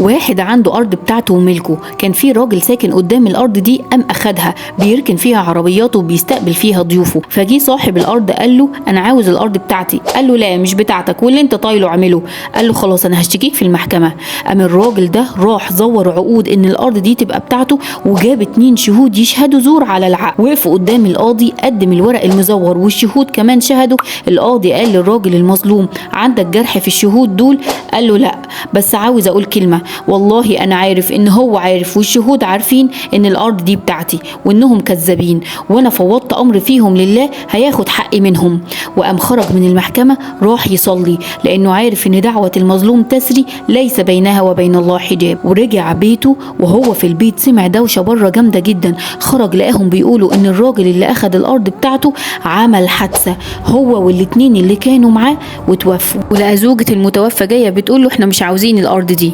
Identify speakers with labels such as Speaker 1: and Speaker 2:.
Speaker 1: واحد عنده ارض بتاعته وملكه، كان في راجل ساكن قدام الارض دي، قام اخدها بيركن فيها عربياته وبيستقبل فيها ضيوفه. فجي صاحب الارض قال له انا عاوز الارض بتاعتي. قال له لا مش بتاعتك، واللي انت طايله اعمله. قال له خلاص انا هشتكيك في المحكمه. قام الراجل ده راح زور عقود ان الارض دي تبقى بتاعته، وجاب 2 شهود يشهدوا زور على العقد. وقفوا قدام القاضي، قدم الورق المزور والشهود كمان شهدوا. القاضي قال للراجل المظلوم عندك جرح في الشهود دول؟ قال له لا، بس عاوز اقول كلمه، والله انا عارف ان هو عارف والشهود عارفين ان الارض دي بتاعتي وانهم كذابين، وانا فوضت امر فيهم لله هياخد حقي منهم. وقام خرج من المحكمه راح يصلي، لانه عارف ان دعوه المظلوم تسري ليس بينها وبين الله حجاب. ورجع بيته، وهو في البيت سمع دوشه بره جامده جدا. خرج لقاهم بيقولوا ان الراجل اللي اخد الارض بتاعته عمل حادثه هو والاتنين اللي كانوا معاه وتوفوا. ولقى زوجة المتوفى جايه بتقول له احنا مش عاوزين الارض دي.